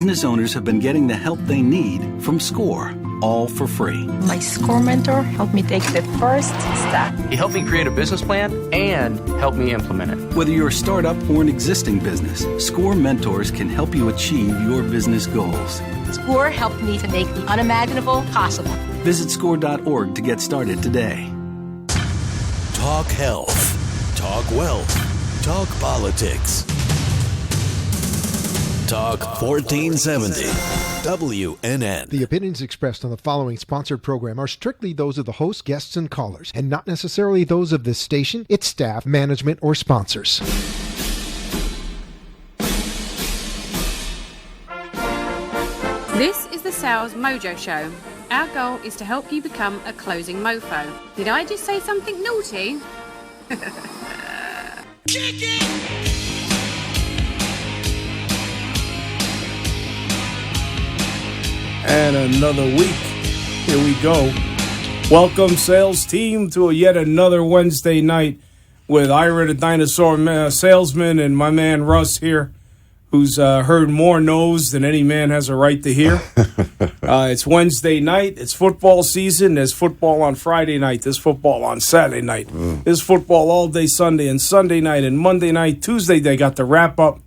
Business owners have been getting the help they need from SCORE, all for free. My SCORE mentor helped me take the first step. He helped me create a business plan and helped me implement it. Whether you're a startup or an existing business, SCORE mentors can help you achieve your business goals. SCORE helped me to make the unimaginable possible. Visit score.org to get started today. Talk health. Talk wealth. Talk politics. Talk 1470 WNN. The opinions expressed on the following sponsored program are strictly those of the host, guests, and callers, and not necessarily those of this station, its staff, management, or sponsors. This is the Sales Mojo Show. Our goal is to help you become a closing mofo. Did I just say something naughty? Kick it! And another week. Here we go. Welcome, sales team, to yet another Wednesday night with Ira the Dinosaur Salesman and my man Russ here, who's heard more no's than any man has a right to hear. It's Wednesday night. It's football season. There's football on Friday night. There's football on Saturday night. There's football all day Sunday and Sunday night and Monday night. Tuesday, they got the wrap-up.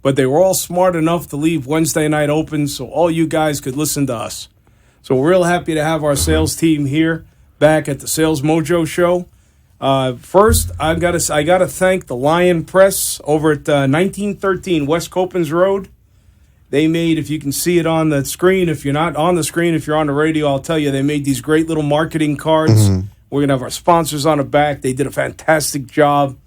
But they were all smart enough to leave Wednesday night open so all you guys could listen to us. So we're real happy to have our sales team here back at the Sales Mojo Show. First, I got to thank the Lion Press over at 1913 West Copans Road. They made, if you can see it on the screen, if you're not on the screen, if you're on the radio, I'll tell you, they made these great little marketing cards. We're going to have our sponsors on the back. They did a fantastic job.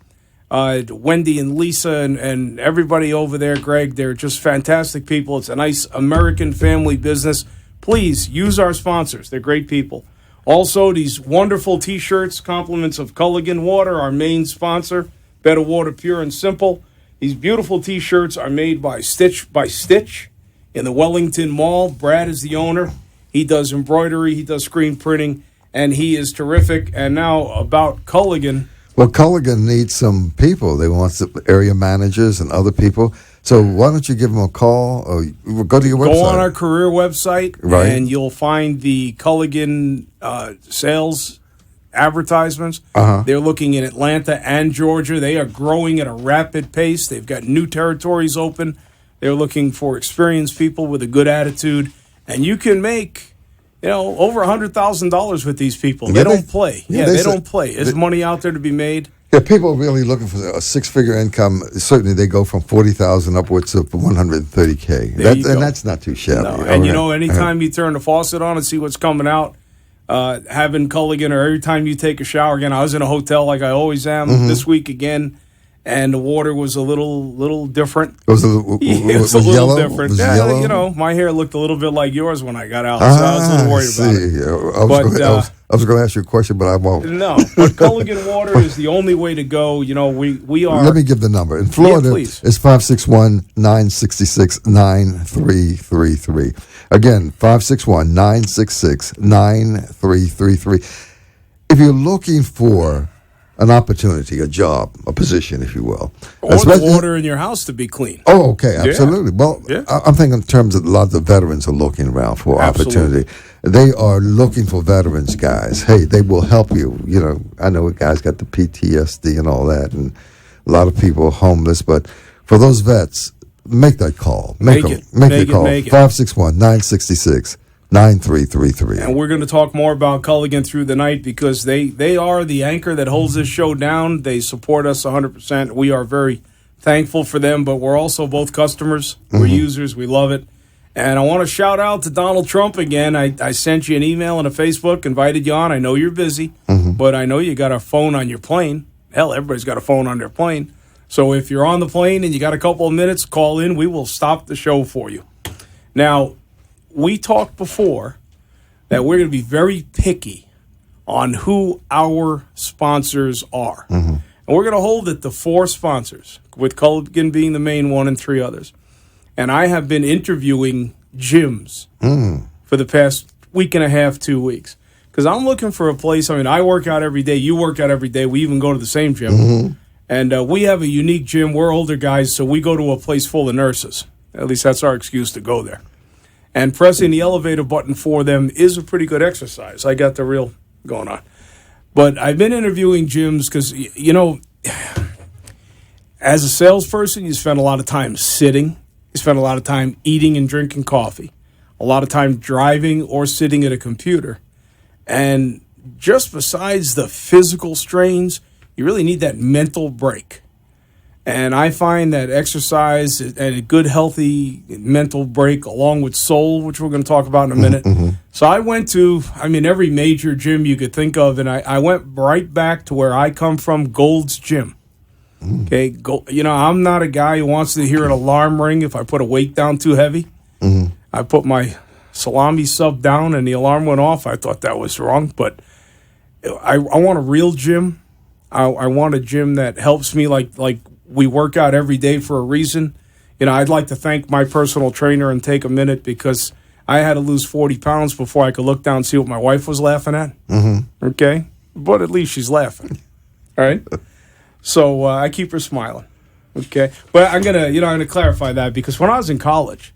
Wendy and Lisa and everybody over there, Greg, they're just fantastic people. It's a nice American family business. Please use our sponsors. They're great people. Also, these wonderful T-shirts, compliments of Culligan Water, our main sponsor, Better Water, Pure and Simple. These beautiful T-shirts are made by Stitch in the Wellington Mall. Brad is the owner. He does embroidery. He does screen printing, and he is terrific. And now about Culligan. Well, Culligan needs some people. They want some area managers and other people. So why don't you give them a call or go to your website? Go on our career website, right, and you'll find the Culligan sales advertisements. They're looking in Atlanta and Georgia. They are growing at a rapid pace. They've got new territories open. They're looking for experienced people with a good attitude. And you can make over $100,000 with these people. They don't play. They don't play. There's money out there to be made. Yeah, people are really looking for a six-figure income. Certainly, they go from $40,000 upwards of $130K. And that's not too shabby. No. And anytime you turn the faucet on and see what's coming out, having Culligan, or every time you take a shower again. I was in a hotel like I always am this week again. And the water was a little different. It was a little yellow? Different. Yellow? My hair looked a little bit like yours when I got out, so I was a little worried about it. I was going to ask you a question, but I won't. No, but Culligan Water is the only way to go. We are. Let me give the number. In Florida, it's 561-966-9333. Again, 561-966-9333. If you're looking for an opportunity, a job, a position, if you will. Or the water in your house to be clean. Oh, okay, absolutely. Yeah. Well, I'm thinking in terms of a lot of the veterans are looking around for opportunity. They are looking for veterans, guys. Hey, they will help you. I know a guy's got the PTSD and all that, and a lot of people are homeless, but for those vets, make that call. Make the call. 561-966-9333. And we're going to talk more about Culligan through the night because they are the anchor that holds this show down. They support us 100%. We are very thankful for them, but we're also both customers. We're users. We love it. And I want to shout out to Donald Trump again. I sent you an email and a Facebook, invited you on. I know you're busy, but I know you got a phone on your plane. Hell, everybody's got a phone on their plane. So if you're on the plane and you got a couple of minutes, call in. We will stop the show for you. Now, we talked before that we're going to be very picky on who our sponsors are. And we're going to hold it to 4 sponsors, with Culligan being the main one and 3 others. And I have been interviewing gyms for the past week and a half, 2 weeks. Because I'm looking for a place. I work out every day. You work out every day. We even go to the same gym. And we have a unique gym. We're older guys, so we go to a place full of nurses. At least that's our excuse to go there. And pressing the elevator button for them is a pretty good exercise. I got the real going on. But I've been interviewing gyms because, as a salesperson, you spend a lot of time sitting. You spend a lot of time eating and drinking coffee. A lot of time driving or sitting at a computer. And just besides the physical strains, you really need that mental break. And I find that exercise and a good, healthy mental break, along with soul, which we're going to talk about in a minute. So I went to, every major gym you could think of, and I went right back to where I come from, Gold's Gym. Okay, I'm not a guy who wants to hear an alarm ring if I put a weight down too heavy. I put my salami sub down and the alarm went off. I thought that was wrong, but I want a real gym. I want a gym that helps me like we work out every day for a reason. I'd like to thank my personal trainer and take a minute because I had to lose 40 pounds before I could look down and see what my wife was laughing at. Okay? But at least she's laughing. All right? So I keep her smiling. Okay? But I'm gonna clarify that because when I was in college,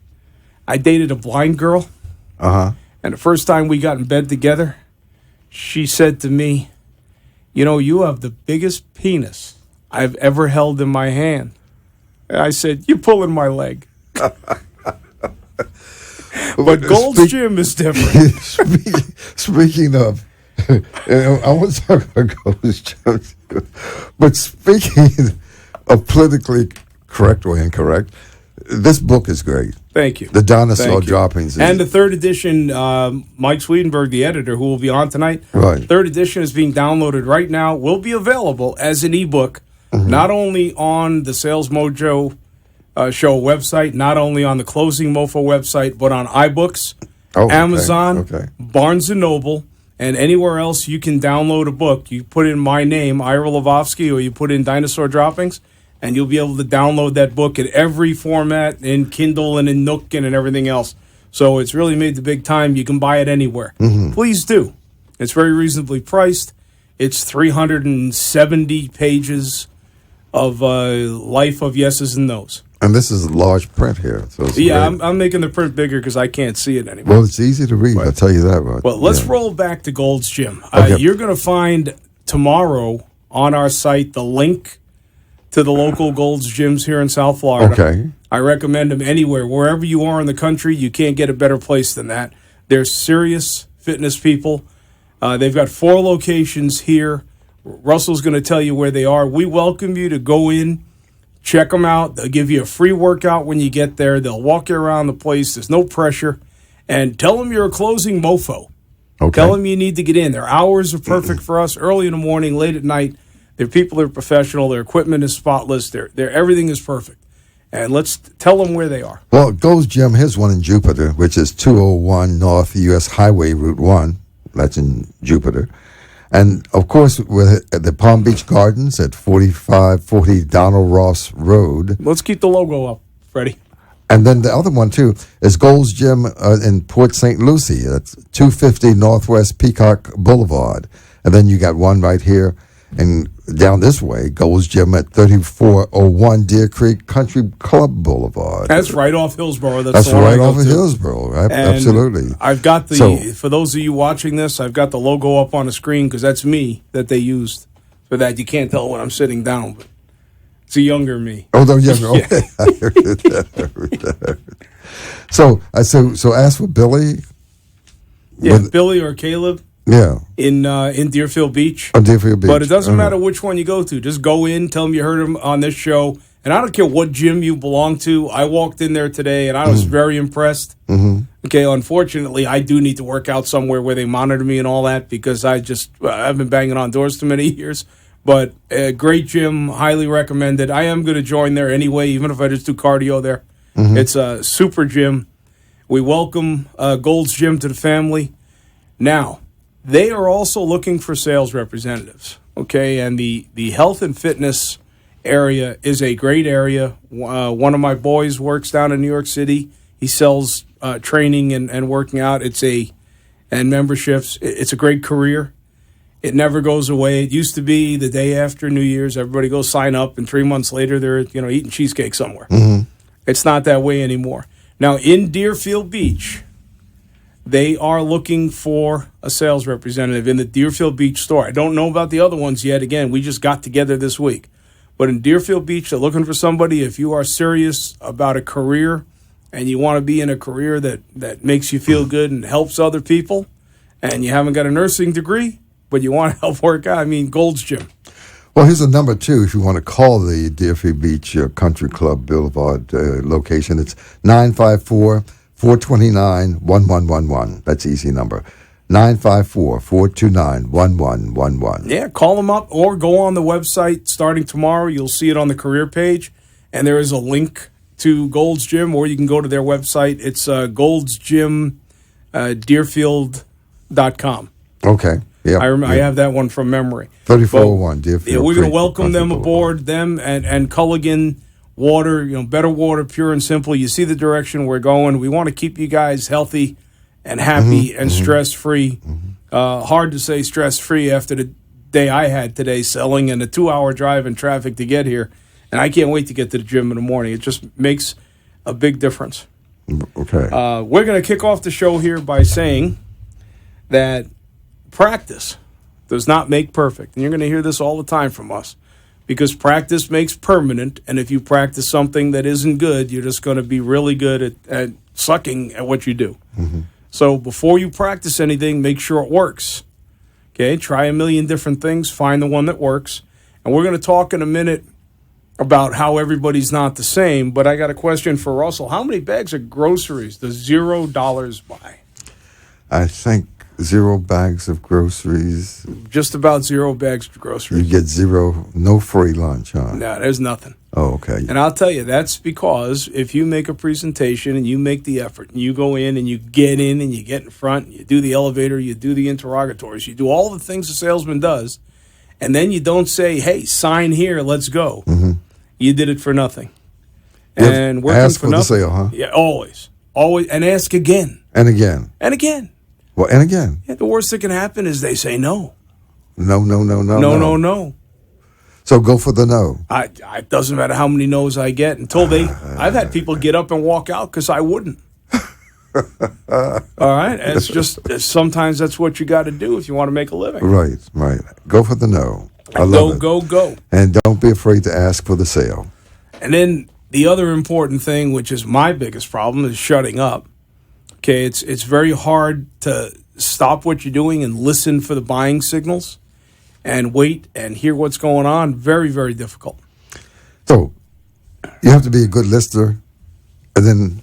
I dated a blind girl. And the first time we got in bed together, she said to me, you have the biggest penis I've ever held in my hand. And I said, you're pulling my leg. But Gold's Gym is different. Speaking of, I want to talk about Gold's Gym, but speaking of politically correct or incorrect, this book is great. Thank you. The Dinosaur Droppings. And the third edition, Mike Swedenberg, the editor, who will be on tonight, third edition is being downloaded right now, will be available as an ebook, not only on the Sales Mojo show website, not only on the Closing Mofo website, but on iBooks, Amazon, Barnes & Noble, and anywhere else you can download a book. You put in my name, Ira Lavovsky, or you put in Dinosaur Droppings, and you'll be able to download that book in every format, in Kindle and in Nook and everything else. So it's really made the big time. You can buy it anywhere. Please do. It's very reasonably priced. It's 370 pages of life of yeses and nos. And this is large print here. So I'm making the print bigger because I can't see it anymore. Well, it's easy to read. I'll tell you that. Right? Well, let's roll back to Gold's Gym. You're going to find tomorrow on our site the link to the local Gold's Gyms here in South Florida. Okay. I recommend them anywhere. Wherever you are in the country, you can't get a better place than that. They're serious fitness people. They've got 4 locations here. Russell's going to tell you where they are. We welcome you to go in, check them out. They'll give you a free workout when you get there. They'll walk you around the place. There's no pressure. And tell them you're a closing mofo. Okay. Tell them you need to get in. Their hours are perfect for us, early in the morning, late at night. Their people are professional. Their equipment is spotless. Their everything is perfect. And let's tell them where they are. Well, Gold's Gym, here's one in Jupiter, which is 201 North U.S. Highway Route 1. That's in Jupiter. And, of course, we're at the Palm Beach Gardens at 4540 Donald Ross Road. Let's keep the logo up, Freddie. And then the other one, too, is Gold's Gym in Port St. Lucie. That's 250 Northwest Peacock Boulevard. And then you got one right here and down this way, Gold's Gym at 3401 Deer Creek Country Club Boulevard. That's right off Hillsborough. That's right off of Hillsborough, right? Absolutely. I've got for those of you watching this, I've got the logo up on the screen because that's me that they used for that. You can't tell when I'm sitting down, but it's a younger me. Oh, they're younger. Okay. I heard that. So ask for Billy. Yeah, Billy or Caleb. Yeah. In Deerfield Beach. On Deerfield Beach. But it doesn't matter which one you go to. Just go in, tell them you heard them on this show. And I don't care what gym you belong to. I walked in there today, and I was very impressed. Okay, unfortunately, I do need to work out somewhere where they monitor me and all that because I've been banging on doors too many years. But a great gym, highly recommended. I am going to join there anyway, even if I just do cardio there. It's a super gym. We welcome Gold's Gym to the family. Now, they are also looking for sales representatives, okay? And the health and fitness area is a great area. One of my boys works down in New York City. He sells training and working out. And memberships. It's a great career. It never goes away. It used to be the day after New Year's, everybody goes sign up, and 3 months later they're eating cheesecake somewhere. It's not that way anymore. Now, in Deerfield Beach, they are looking for a sales representative in the Deerfield Beach store. I don't know about the other ones yet. Again, we just got together this week. But in Deerfield Beach, they're looking for somebody. If you are serious about a career and you want to be in a career that makes you feel good and helps other people, and you haven't got a nursing degree, but you want to help work out, Gold's Gym. Well, here's a number, too, if you want to call the Deerfield Beach Country Club Boulevard location. It's 954-429-1111. That's an easy number. 954-429-1111. Yeah, call them up or go on the website starting tomorrow. You'll see it on the career page, and there is a link to Gold's Gym, or you can go to their website. It's Gold's Gym, Deerfield.com. Okay. Yeah, I have that one from memory. 3401 Deerfield. Yeah, we're going to welcome Country them Boulevard. aboard, them and Culligan Water, better water, pure and simple. You see the direction we're going. We want to keep you guys healthy and happy and stress-free. Hard to say stress-free after the day I had today selling and a 2-hour drive in traffic to get here. And I can't wait to get to the gym in the morning. It just makes a big difference. Okay. We're going to kick off the show here by saying that practice does not make perfect. And you're going to hear this all the time from us because practice makes permanent. And if you practice something that isn't good, you're just going to be really good at sucking at what you do. So before you practice anything, make sure it works. Okay, try a million different things, find the one that works. And we're going to talk in a minute about how everybody's not the same. But I got a question for Russell. How many bags of groceries does $0 buy? I think 0 bags of groceries. Just about 0 bags of groceries. You get 0, no free lunch, huh? No, there's nothing. Oh, okay. And I'll tell you, that's because if you make a presentation and you make the effort and you go in and you get in front, you do the elevator, you do the interrogatories, you do all the things a salesman does, and then you don't say, hey, sign here, let's go. You did it for nothing. And working ask for nothing. the sale, huh? Yeah, always. Always. And ask again. And again. And again. Well, and again. Yeah, the worst that can happen is they say no. No. No. So go for the no. It doesn't matter how many no's I get until I've had people get up and walk out because I wouldn't. All right? And it's just, sometimes that's what you got to do if you want to make a living. Right. Go for the no. I love it. Go. And don't be afraid to ask for the sale. And then the other important thing, which is my biggest problem, is shutting up. Okay, it's very hard to stop what you're doing and listen for the buying signals and wait and hear what's going on. Very, very difficult. So you have to be a good listener and then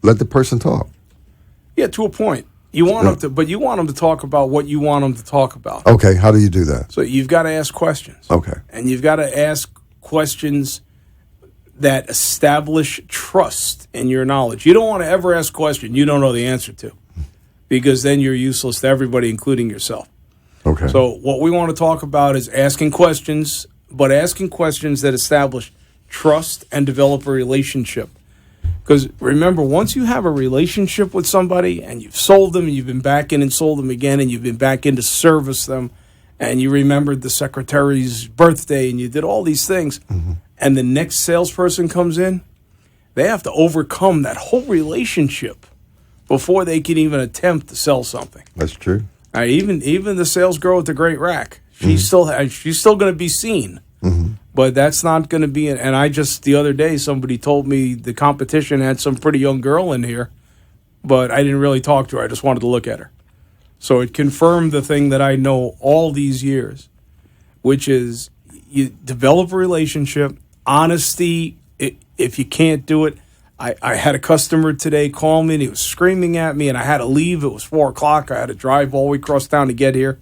let the person talk. Yeah, to a point. You want them to, but you want them to talk about what you want them to talk about. Okay, how do you do that? So you've got to ask questions. Okay. And you've got to ask questions that establish trust in your knowledge. You don't want to ever ask a question you don't know the answer to, because then you're useless to everybody, including yourself. Okay. So what we want to talk about is asking questions, but asking questions that establish trust and develop a relationship. Because remember, once you have a relationship with somebody and you've sold them and you've been back in and sold them again and you've been back in to service them and you remembered the secretary's birthday and you did all these things, and the next salesperson comes in, they have to overcome that whole relationship before they can even attempt to sell something. That's true. Even the sales girl at the Great Rack, she's still going to be seen, but that's not going to be. And I just the other day somebody told me the competition had some pretty young girl in here, but I didn't really talk to her. I just wanted to look at her, so it confirmed the thing that I know all these years, which is you develop a relationship. Honesty, if you can't do it. I had a customer today call me, and he was screaming at me, and I had to leave. It was 4 o'clock. I had to drive all the way across town to get here.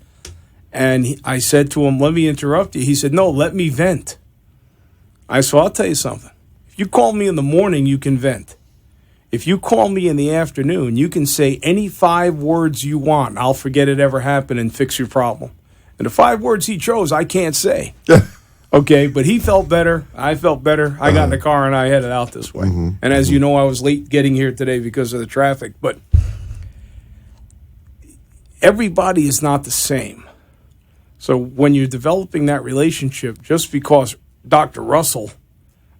And I said to him, let me interrupt you. He said, no, let me vent. I said, I'll tell you something. If you call me in the morning, you can vent. If you call me in the afternoon, you can say any 5 words you want, and I'll forget it ever happened and fix your problem. And the 5 words he chose, I can't say. Okay, but he felt better. I felt better. I got in the car and I headed out this way. And as you know, I was late getting here today because of the traffic. But everybody is not the same. So when you're developing that relationship, just because Dr. Russell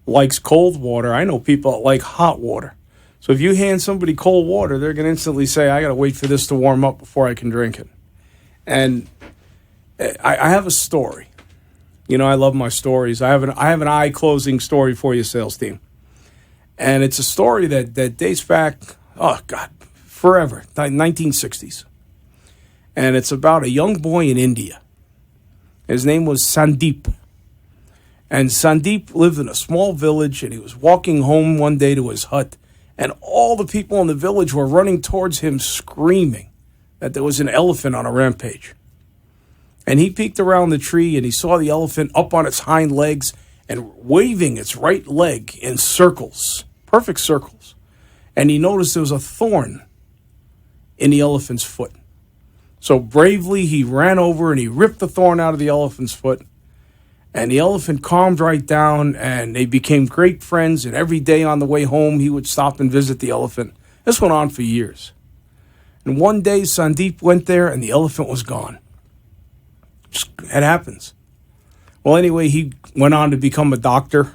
likes cold water. I know people that like hot water. So if you hand somebody cold water, they're going to instantly say, I got to wait for this to warm up before I can drink it. And I have a story. You know, I love my stories. I have an eye-closing story for you, sales team. And it's a story that dates back, oh, God, forever, 1960s. And it's about a young boy in India. His name was Sandeep. And Sandeep lived in a small village, and he was walking home one day to his hut, and all the people in the village were running towards him screaming that there was an elephant on a rampage. And he peeked around the tree, and he saw the elephant up on its hind legs and waving its right leg in circles, perfect circles. And he noticed there was a thorn in the elephant's foot. So bravely, he ran over and he ripped the thorn out of the elephant's foot. And the elephant calmed right down, and they became great friends. And every day on the way home, he would stop and visit the elephant. This went on for years. And one day, Sandeep went there, and the elephant was gone. It happens. Well, anyway, he went on to become a doctor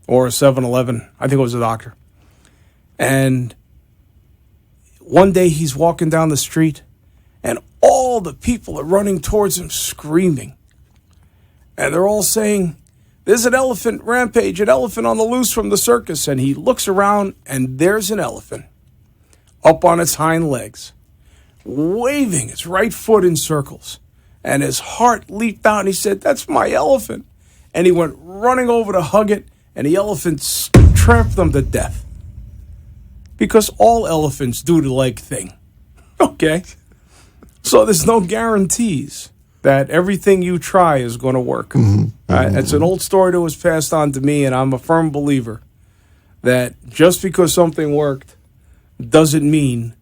or a 7-Eleven. I think it was a doctor. And one day, he's walking down the street, and all the people are running towards him screaming. And they're all saying, there's an elephant rampage, an elephant on the loose from the circus. And he looks around, and there's an elephant up on its hind legs, waving its right foot in circles. And his heart leaped out, and he said, that's my elephant. And he went running over to hug it, and the elephant trampled them to death. Because all elephants do the leg thing. Okay? So there's no guarantees that everything you try is going to work. It's an old story that was passed on to me, and I'm a firm believer that just because something worked doesn't mean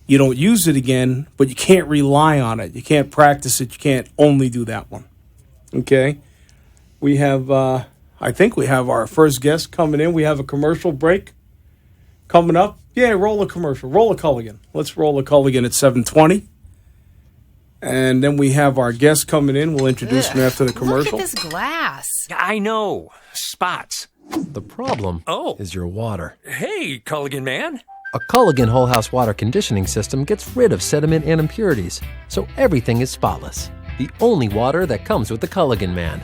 you don't use it again, but you can't rely on it. You can't practice it. You can't only do that one. Okay? We have, I think we have our first guest coming in. We have a commercial break coming up. Yeah, roll a commercial. Roll a Culligan. Let's roll a Culligan at 7:20. And then we have our guest coming in. We'll introduce him after the commercial. Look at this glass. I know. Spots. The problem is your water. Hey, Culligan man. A Culligan Whole House Water Conditioning System gets rid of sediment and impurities, so everything is spotless. The only water that comes with the Culligan man.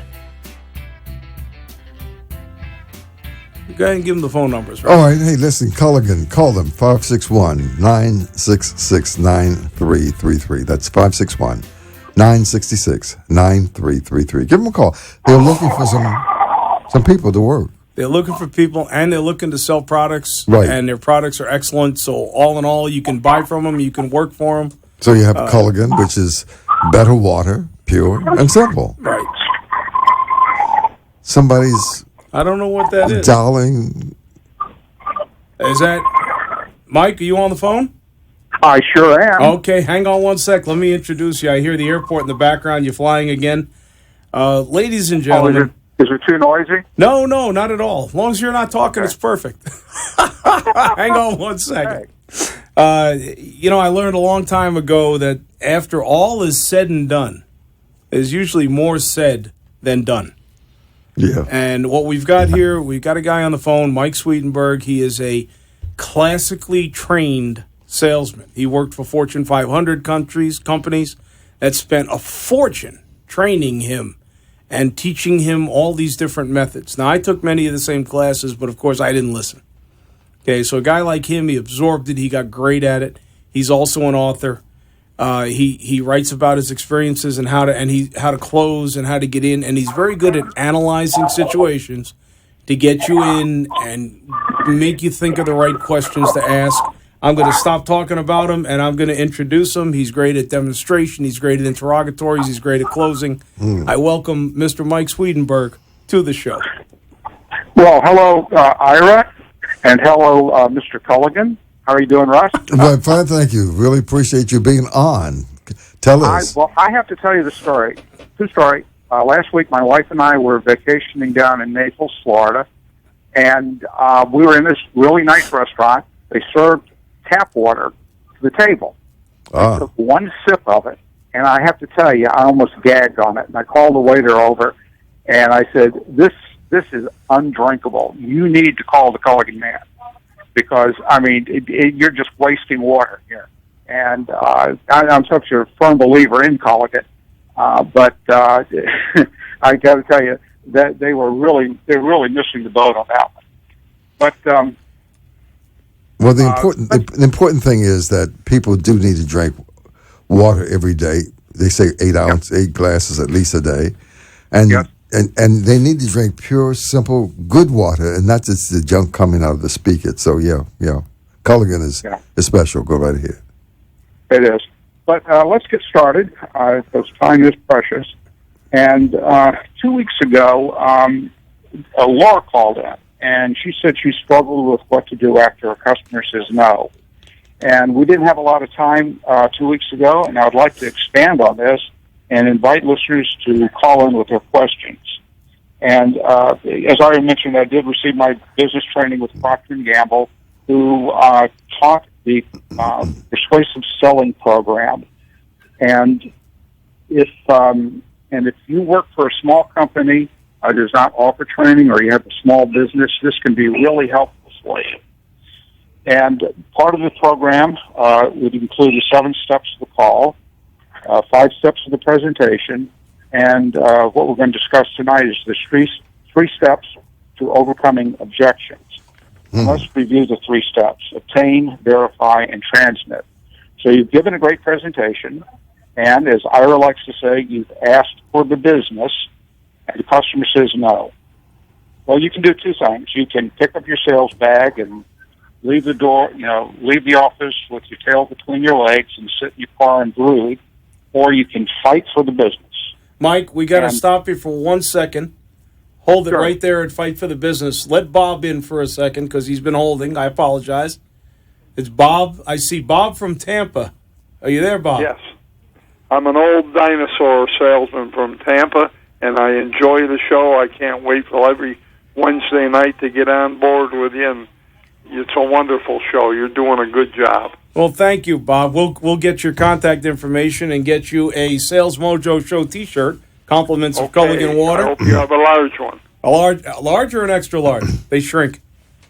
Go ahead and give them the phone numbers. Right? All right. Hey, listen, Culligan, call them 561-966-9333. That's 561-966-9333. Give them a call. They're looking for some people to work. They're looking for people, and they're looking to sell products. Right. And their products are excellent. So all in all, you can buy from them. You can work for them. So you have Culligan, which is better water, pure and simple. Right. Somebody's... I don't know what that is. Darling. Is that... Mike, are you on the phone? I sure am. Okay, hang on one sec. Let me introduce you. I hear the airport in the background. You're flying again. Ladies and gentlemen... Is it too noisy? No, not at all. As long as you're not talking, it's perfect. Hang on one second. I learned a long time ago that after all is said and done, there's usually more said than done. Yeah. And what we've got here, we've got a guy on the phone, Mike Swedenberg. He is a classically trained salesman. He worked for Fortune 500 companies that spent a fortune training him and teaching him all these different methods. Now, I took many of the same classes, but of course I didn't listen. Okay, so a guy like him, he absorbed it. He got great at it. He's also an author. He writes about his experiences and how to close and how to get in, and he's very good at analyzing situations to get you in and make you think of the right questions to ask. I'm going to stop talking about him, and I'm going to introduce him. He's great at demonstration. He's great at interrogatories. He's great at closing. I welcome Mr. Mike Swedenberg to the show. Well, hello, Ira, and hello, Mr. Culligan. How are you doing, Russ? Well, fine, thank you. Really appreciate you being on. Tell us. I have to tell you the story. True story. Last week, my wife and I were vacationing down in Naples, Florida, and we were in this really nice restaurant. They served tap water to the table. I took one sip of it, and I have to tell you, I almost gagged on it. And I called the waiter over, and I said, "This this is undrinkable. You need to call the Culligan man because, I mean, you're just wasting water here. And I'm such a firm believer in Culligan, but I got to tell you that they're really missing the boat on that one. But well, the important thing is that people do need to drink water every day. They say 8 glasses at least a day, and they need to drink pure, simple, good water, and not just the junk coming out of the spigot. So Culligan is special. Go right ahead. It is. But let's get started because time is precious. And 2 weeks ago, Laura called in, and she said she struggled with what to do after a customer says no. And we didn't have a lot of time 2 weeks ago, and I would like to expand on this and invite listeners to call in with their questions. And as I mentioned, I did receive my business training with Procter & Gamble, who taught the persuasive selling program. And if you work for a small company that does not offer training, or you have a small business, this can be really helpful for you. And part of the program would include the 7 steps of the call, 5 steps of the presentation, and what we're going to discuss tonight is the three steps to overcoming objections. Let's review the 3 steps: obtain, verify, and transmit. So you've given a great presentation, and as Ira likes to say, you've asked for the business, and the customer says no. Well, you can do 2 things. You can pick up your sales bag and leave the office with your tail between your legs and sit in your car and brood, or you can fight for the business. Mike, we got to stop you for 1 second. Hold it right there and fight for the business. Let Bob in for a second because he's been holding. I apologize. It's Bob. I see Bob from Tampa. Are you there, Bob? Yes. I'm an old dinosaur salesman from Tampa, and I enjoy the show. I can't wait for every Wednesday night to get on board with you, and it's a wonderful show. You're doing a good job. Well, thank you, Bob. We'll get your contact information and get you a Sales Mojo Show T-shirt. Compliments of Culligan Water. I hope you have a large one. A large or an extra large? They shrink.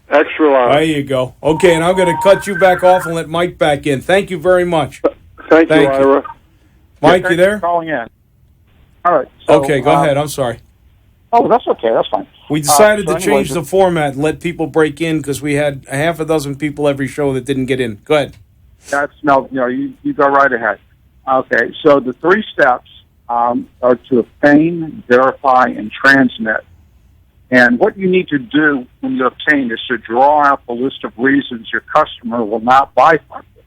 Extra large. There you go. Okay, and I'm going to cut you back off and let Mike back in. Thank you very much. Thank you, Ira. Mike, you there? Calling in. All right. So, okay, go ahead. I'm sorry. Oh, that's okay. That's fine. We decided to change the format and let people break in because we had a half a dozen people every show that didn't get in. Go ahead. You go right ahead. Okay, so the 3 steps are to obtain, verify, and transmit. And what you need to do when you obtain is to draw out the list of reasons your customer will not buy from you.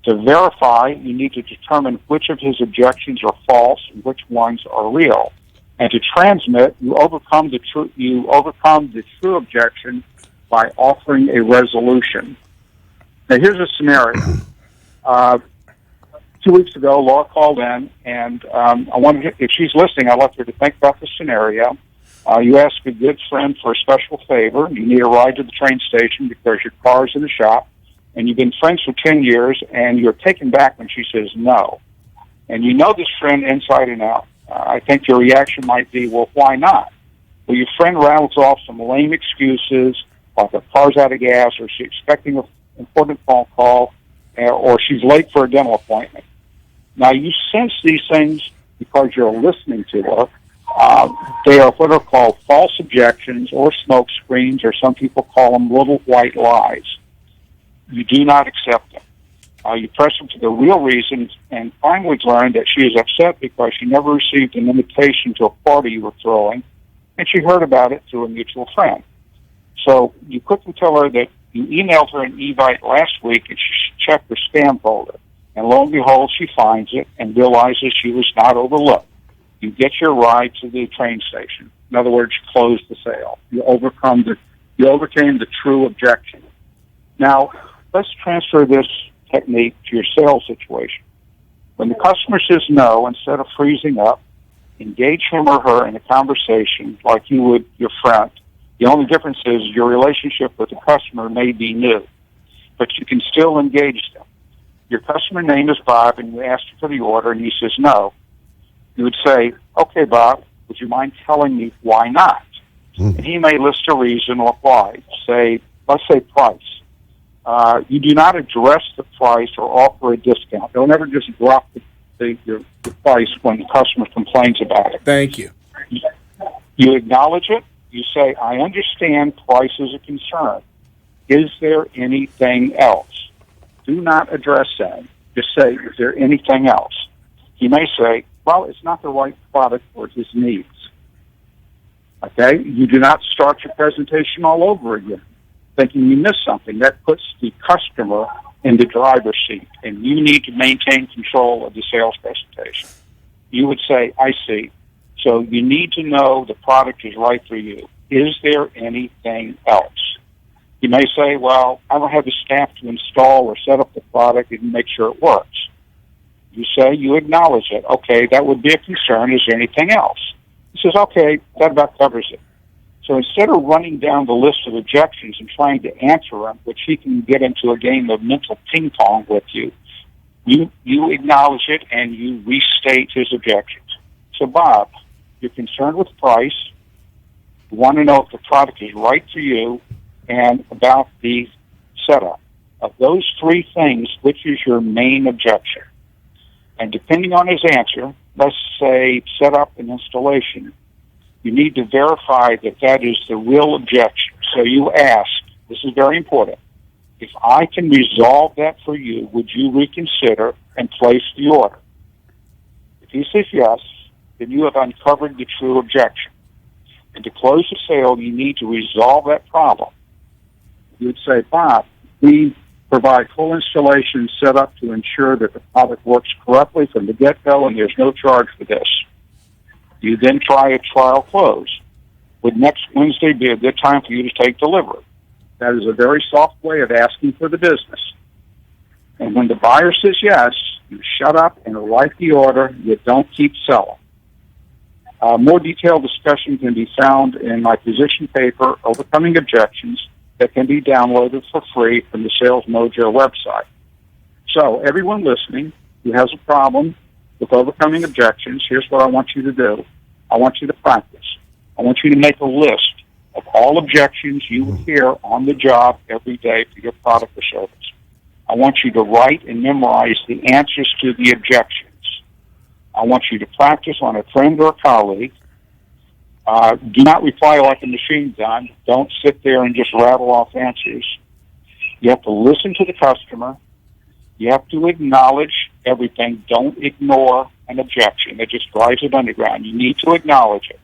To verify, you need to determine which of his objections are false and which ones are real. And to transmit, you overcome the true objection by offering a resolution. Now, here's a scenario. 2 weeks ago, Laura called in, and I wanted, if she's listening, I'd like her to think about the scenario. You ask a good friend for a special favor. You need a ride to the train station because your car's in the shop, and you've been friends for 10 years, and you're taken back when she says no. And you know this friend inside and out. I think your reaction might be, well, why not? Well, your friend rattles off some lame excuses, like the car's out of gas, or she's expecting an important phone call, or she's late for a dental appointment. Now, you sense these things because you're listening to her. They are what are called false objections or smoke screens, or some people call them little white lies. You do not accept them. You press them to the real reasons and finally learn that she is upset because she never received an invitation to a party you were throwing, and she heard about it through a mutual friend. So you quickly tell her that you emailed her an invite last week and she should check her spam folder. And lo and behold, she finds it and realizes she was not overlooked. You get your ride to the train station. In other words, you close the sale. You overcame the true objection. Now, let's transfer this technique to your sales situation. When the customer says no, instead of freezing up, engage him or her in a conversation like you would your friend. The only difference is your relationship with the customer may be new, but you can still engage them. Your customer name is Bob, and you ask him for the order, and he says no. You would say, okay, Bob, would you mind telling me why not? And he may list a reason or why. Let's say price. You do not address the price or offer a discount. Don't ever just drop the price when the customer complains about it. Thank you. You acknowledge it. You say, I understand price is a concern. Is there anything else? Do not address that. Just say, is there anything else? He may say, well, it's not the right product for his needs. Okay? You do not start your presentation all over again, thinking you missed something. That puts the customer in the driver's seat, and you need to maintain control of the sales presentation. You would say, I see. So you need to know the product is right for you. Is there anything else? You may say, well, I don't have the staff to install or set up the product and make sure it works. You say, you acknowledge it. Okay, that would be a concern. Is there anything else? He says, okay, that about covers it. So instead of running down the list of objections and trying to answer them, which he can get into a game of mental ping pong with you, you acknowledge it and you restate his objections. So, Bob, you're concerned with price. You want to know if the product is right for you and about the setup. Of those three things, which is your main objection? And depending on his answer, let's say setup and installation, you need to verify that that is the real objection. So you ask, this is very important, if I can resolve that for you, would you reconsider and place the order? If he says yes, then you have uncovered the true objection. And to close the sale, you need to resolve that problem. You would say, Bob, we provide full installation set up to ensure that the product works correctly from the get-go, and there's no charge for this. You then try a trial close. Would next Wednesday be a good time for you to take delivery? That is a very soft way of asking for the business. And when the buyer says yes, you shut up and write the order. You don't keep selling. More detailed discussion can be found in my position paper, Overcoming Objections, that can be downloaded for free from the Sales Mojo website. So, everyone listening who has a problem with overcoming objections, here's what I want you to do. I want you to practice. I want you to make a list of all objections you hear on the job every day for your product or service. I want you to write and memorize the answers to the objections. I want you to practice on a friend or a colleague. Do not reply like a machine gun. Don't sit there and just rattle off answers. You have to listen to the customer. You have to acknowledge everything. Don't ignore an objection. It just drives it underground. You need to acknowledge it.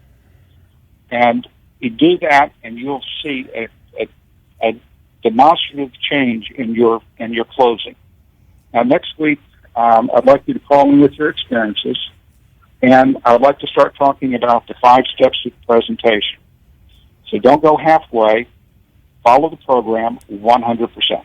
And you do that, and you'll see a demonstrative change in your closing. Now, next week, I'd like you to call in with your experiences, and I would like to start talking about the 5 steps of the presentation. So don't go halfway. Follow the program 100%.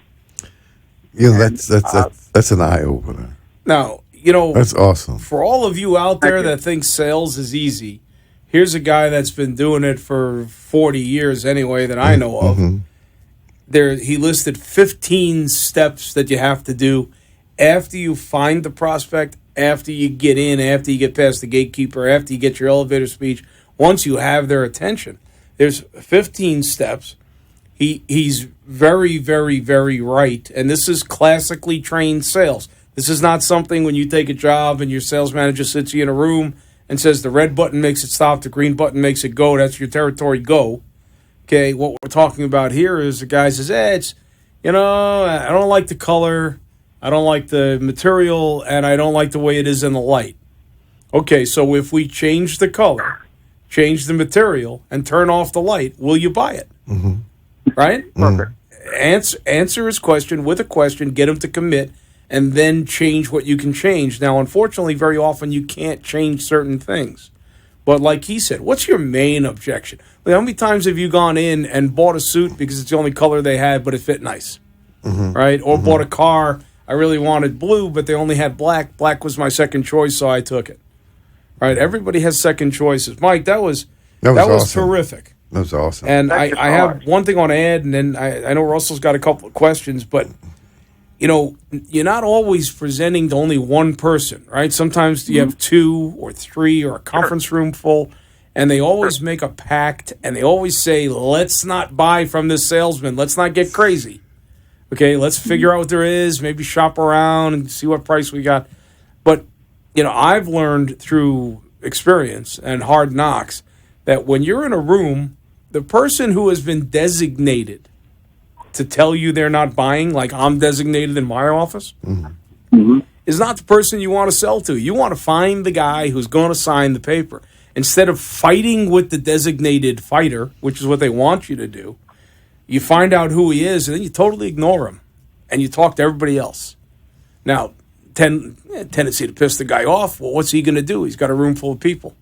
You know, that's an eye opener. Now, you know, that's awesome. For all of you out there that think sales is easy, here's a guy that's been doing it for 40 years anyway that I know of. Mm-hmm. He listed 15 steps that you have to do after you find the prospect, after you get in, after you get past the gatekeeper, after you get your elevator speech, once you have their attention. There's 15 steps. He's very, very, very right. And this is classically trained sales. This is not something when you take a job and your sales manager sits you in a room and says the red button makes it stop, the green button makes it go. That's your territory, go. Okay, what we're talking about here is the guy says, it's, I don't like the color, I don't like the material, and I don't like the way it is in the light. Okay, so if we change the color, change the material, and turn off the light, will you buy it? Mm-hmm. Right? Perfect. Answer his question with a question, get him to commit, and then change what you can change. Now, unfortunately, very often you can't change certain things. But like he said, what's your main objection? Like, how many times have you gone in and bought a suit because it's the only color they had, but it fit nice? Mm-hmm. Right? Or bought a car, I really wanted blue, but they only had black. Black was my second choice, so I took it. Right? Everybody has second choices. Mike, that was awesome. Terrific. That was awesome. And I have one thing on ad, and then I know Russell's got a couple of questions, but, you're not always presenting to only one person, right? Sometimes you have 2 or 3 or a conference room full, And they always make a pact, and they always say, let's not buy from this salesman. Let's not get crazy. Okay, let's figure out what there is, maybe shop around and see what price we got. But, I've learned through experience and hard knocks that when you're in a room, the person who has been designated to tell you they're not buying, like I'm designated in my office, is not the person you want to sell to. You want to find the guy who's going to sign the paper. Instead of fighting with the designated fighter, which is what they want you to do, you find out who he is, and then you totally ignore him, and you talk to everybody else. Now, tendency to piss the guy off. Well, what's he going to do? He's got a room full of people.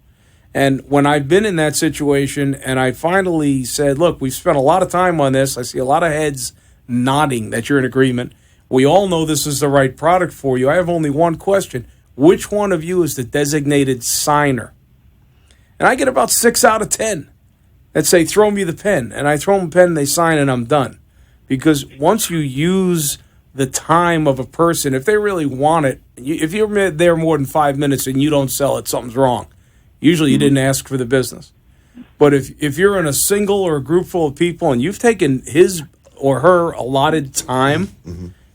And when I've been in that situation, and I finally said, look, we've spent a lot of time on this. I see a lot of heads nodding that you're in agreement. We all know this is the right product for you. I have only one question. Which one of you is the designated signer? And I get about 6 out of 10 that say, throw me the pen. And I throw them a pen, and they sign, and I'm done. Because once you use the time of a person, if they really want it, if you're there more than 5 minutes and you don't sell it, something's wrong. Usually you didn't ask for the business. But if you're in a single or a group full of people and you've taken his or her allotted time,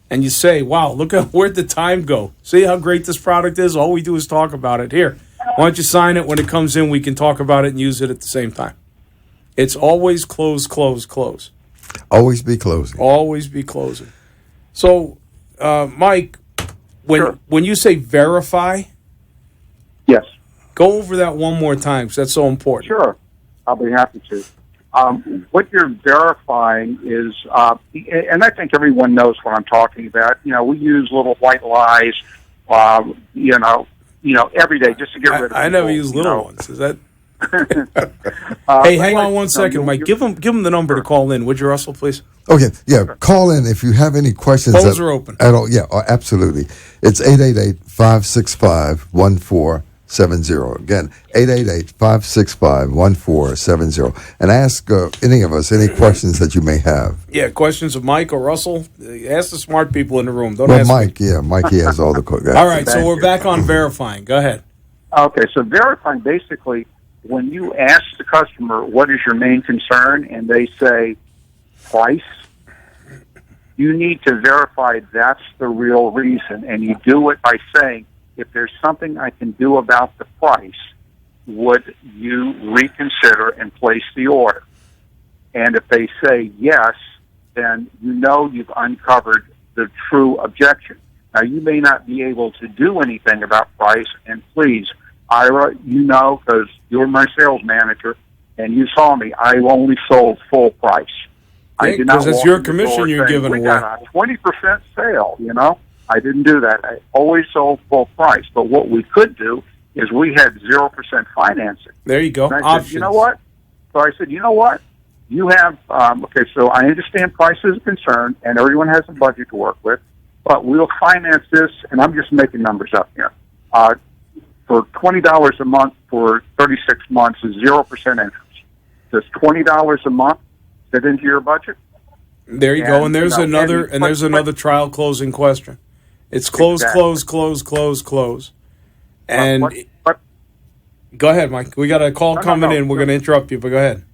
and you say, wow, look at where'd the time go? See how great this product is? All we do is talk about it. Here, why don't you sign it? When it comes in, we can talk about it and use it at the same time. It's always close, close, close. Always be closing. Always be closing. So, Mike, when you say verify, yes, go over that one more time because that's so important. Sure, I'll be happy to. What you're verifying is, and I think everyone knows what I'm talking about. We use little white lies, every day just to get rid of. I never use little ones. Is that? Hey, hang on one second, Mike. Give them the number to call in, would you, Russell, please? Okay, yeah. Call in if you have any questions. Phones are open. At all. Yeah, absolutely. It's 888-565-1470. Again, 888-565-1470. And ask any of us any questions that you may have. Yeah, questions of Mike or Russell. Ask the smart people in the room. Don't well, ask Mike, me. yeah, Mike, he has all the questions. All right, so we're back on verifying. Go ahead. Okay, so verifying basically when you ask the customer what is your main concern and they say price, you need to verify that's the real reason, and you do it by saying, if there's something I can do about the price, would you reconsider and place the order? And if they say yes, then you've uncovered the true objection. Now, you may not be able to do anything about price, and please, Ira, because you're my sales manager, and you saw me, I only sold full price. Yeah, because it's your commission you're giving away. We got a 20% sale, I didn't do that. I always sold full price. But what we could do is we had 0% financing. There you go. And I Options. said, you know what? So I said, you know what? You have, so I understand price is a concern, and everyone has a budget to work with, but we'll finance this, and I'm just making numbers up here. For $20 a month for 36 months is 0% interest. Does $20 a month fit into your budget? There you go. And there's another trial closing question. It's close, close, close, close, close. And go ahead, Mike. We got a call coming in. We're going to interrupt you, but go ahead.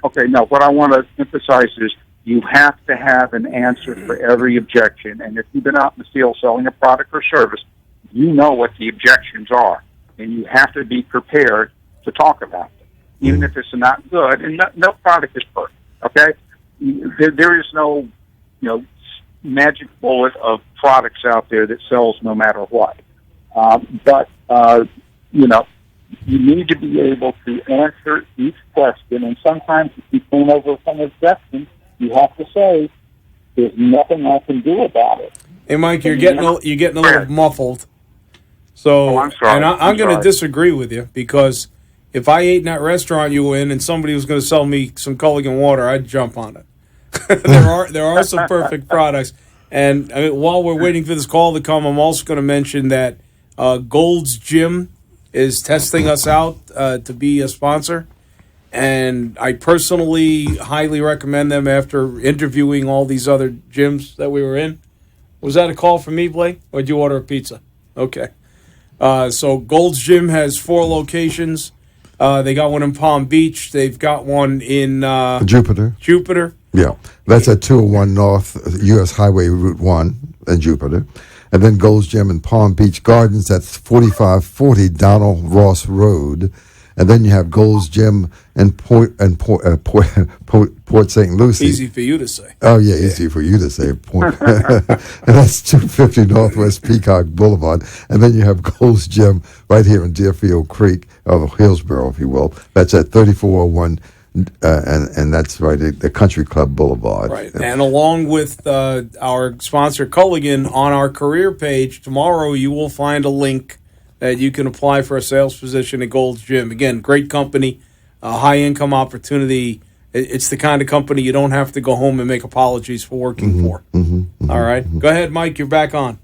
Okay, no, what I want to emphasize is you have to have an answer for every objection. And if you've been out in the field selling a product or service, you know what the objections are. And you have to be prepared to talk about them, even if it's not good. And no product is perfect, okay? There is no, magic bullet of products out there that sells no matter what. But you need to be able to answer each question, and sometimes if you came over some objection, you have to say, there's nothing I can do about it. Hey, Mike, you're getting a little muffled. So, I'm sorry. And I'm going to disagree with you, because if I ate in that restaurant you were in and somebody was going to sell me some Culligan water, I'd jump on it. There are some perfect products. And while we're waiting for this call to come, I'm also going to mention that Gold's Gym is testing us out to be a sponsor. And I personally highly recommend them after interviewing all these other gyms that we were in. Was that a call from me, Blake? Or did you order a pizza? Okay. So Gold's Gym has 4 locations. They got one in Palm Beach. They've got one in Jupiter. Yeah, that's at 201 North U.S. Highway Route 1 in Jupiter. And then Gold's Gym in Palm Beach Gardens, that's 4540 Donald Ross Road. And then you have Gold's Gym in Port St. Lucie. Easy for you to say. Oh, yeah, easy for you to say. And that's 250 Northwest Peacock Boulevard. And then you have Gold's Gym right here in Deerfield Creek, or Hillsborough, if you will. That's at 3401 and that's right at the Country Club Boulevard. Right, and along with our sponsor Culligan, on our career page tomorrow, you will find a link that you can apply for a sales position at Gold's Gym. Again, great company, high income opportunity. It's the kind of company you don't have to go home and make apologies for working for. All right, go ahead, Mike. You're back on.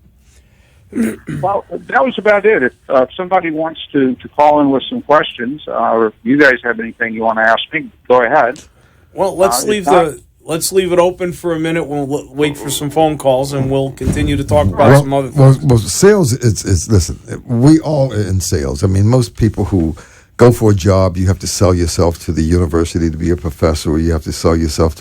Well, that was about it. If somebody wants to call in with some questions, or if you guys have anything you want to ask me, go ahead. Well, let's leave it open for a minute. We'll wait for some phone calls, and we'll continue to talk about some other things. Well, sales, it's listen, we all are in sales. I mean, most people who go for a job, you have to sell yourself to the university to be a professor, or you have to sell yourself